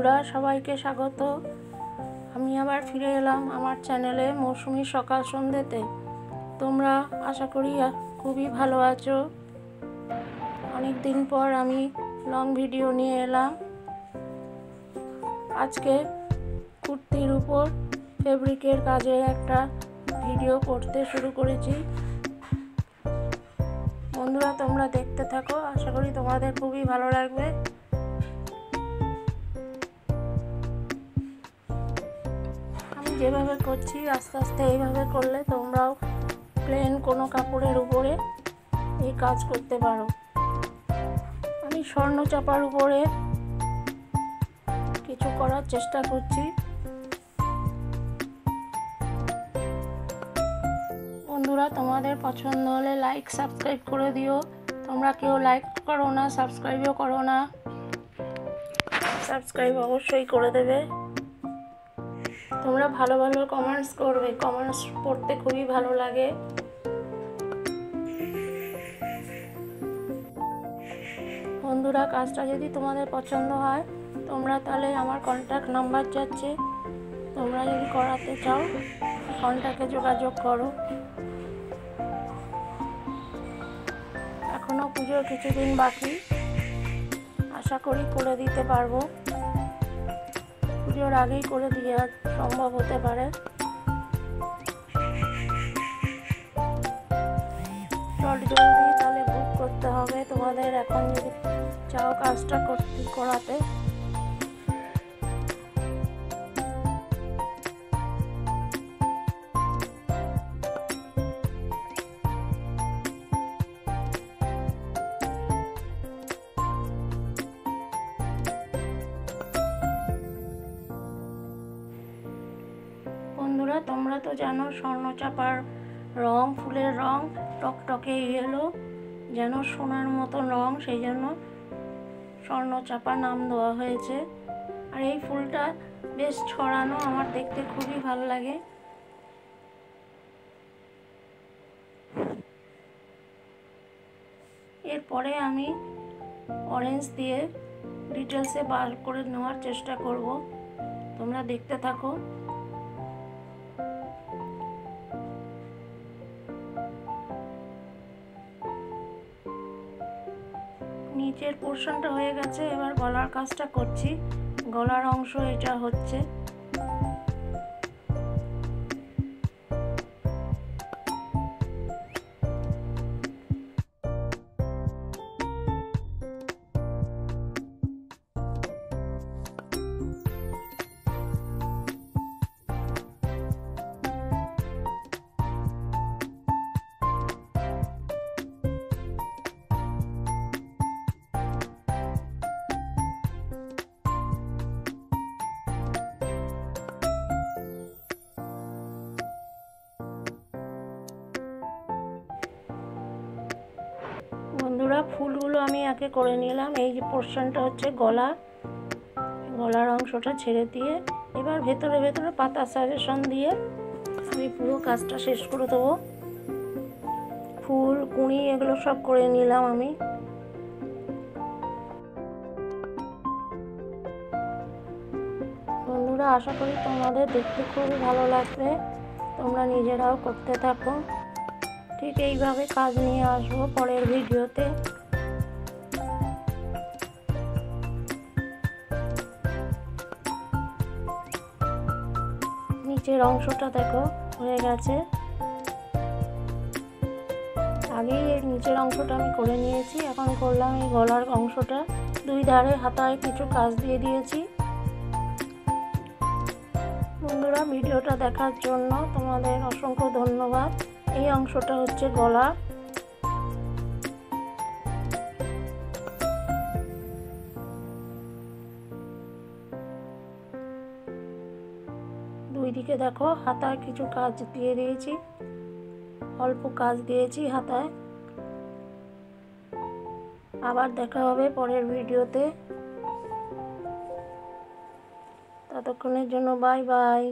বন্ধুরা, সবাইকে স্বাগত। আমি আবার ফিরে এলাম আমার চ্যানেলে মৌসুমী সকাল সন্ধ্যেতে। তোমরা আশা করি খুবই ভালো আছো। অনেক দিন পর আমি লং ভিডিও নিয়ে এলাম। আজকে কুর্তির উপর ফেব্রিকের কাজের একটা ভিডিও করতে শুরু করেছি। বন্ধুরা, তোমরা দেখতে থাকো, আশা করি তোমাদের খুবই ভালো লাগবে। আমি যেভাবে করছি আস্তে আস্তে এইভাবে করলে তোমরাও প্লেন কোনো কাপড়ের উপরে এই কাজ করতে পারো। আমি স্বর্ণ চাপার উপরে কিছু করার চেষ্টা করছি। বন্ধুরা, তোমাদের পছন্দ হলে লাইক সাবস্ক্রাইব করে দিও। তোমরা কেউ লাইক করো না, সাবস্ক্রাইবও করো না। সাবস্ক্রাইব অবশ্যই করে দেবে। তোমরা ভালো ভালো কমেন্টস করবে, কমেন্টস পড়তে খুবই ভালো লাগে। বন্ধুরা, কাজটা যদি তোমাদের পছন্দ হয় তোমরা তাহলে আমার কন্ট্যাক্ট নাম্বার যাচ্ছে, তোমরা যদি করাতে চাও কন্ট্যাক্টে যোগাযোগ করো। এখনো পুজোর কিছুদিন বাকি, আশা করি করে দিতে পারবো। পুজোর আগেই করে দেওয়া সম্ভব হতে পারে। জলদি তাহলে বুক করতে হবে তোমাদের, এখন যদি চাও কাজটা করাতে। বন্ধুরা, তোমরা তো জানো স্বর্ণ চাপার রং, ফুলের রং টকটকে ইয়েলো, যেন সোনার মতন রং, সেই জন্য স্বর্ণ চাপা নাম দেওয়া হয়েছে। আর এই ফুলটা বেশ ছড়ানো, আমার দেখতে খুবই ভালো লাগে। এরপরে আমি অরেঞ্জ দিয়ে ডিটেলসে বার করে নেওয়ার চেষ্টা করব, তোমরা দেখতে থাকো। নিচের পোর্শনটা হয়ে গেছে, এবার গলার কাজটা করছি। গলার অংশ এটা হচ্ছে। বন্ধুরা, ফুলগুলো আমি একে করে নিলাম। এই যে পোর্শনটা হচ্ছে গলার অংশটা ছেড়ে দিয়ে এবার ভেতরে ভেতরে পাতা সাজেশন দিয়ে আমি পুরো কাজটা শেষ করে দেবো। ফুল কুঁড়ি এগুলো সব করে নিলাম আমি। বন্ধুরা, আশা করি তোমাদের দেখতে খুবই ভালো লাগবে, তোমরা নিজেরাও করতে থাকো। ঠিক এইভাবে কাজ নিয়ে আসবো পরের ভিডিওতে। নিচের অংশটা দেখো হয়ে গেছে। আগেই এর নিচের অংশটা আমি করে নিয়েছি, এখন করলাম এই গলার অংশটা। দুই ধারে হাতায় কিছু কাজ দিয়ে দিয়েছি। বন্ধুরা, ভিডিওটা দেখার জন্য তোমাদের অসংখ্য ধন্যবাদ। এই অংশটা হচ্ছে গলা। দুই দিকে দেখো হাতায় কিছু কাজ দিয়ে দিয়েছি, অল্প কাজ দিয়েছি হাতায়। আবার দেখা হবে পরের ভিডিওতে। ততক্ষণের জন্য বাই বাই।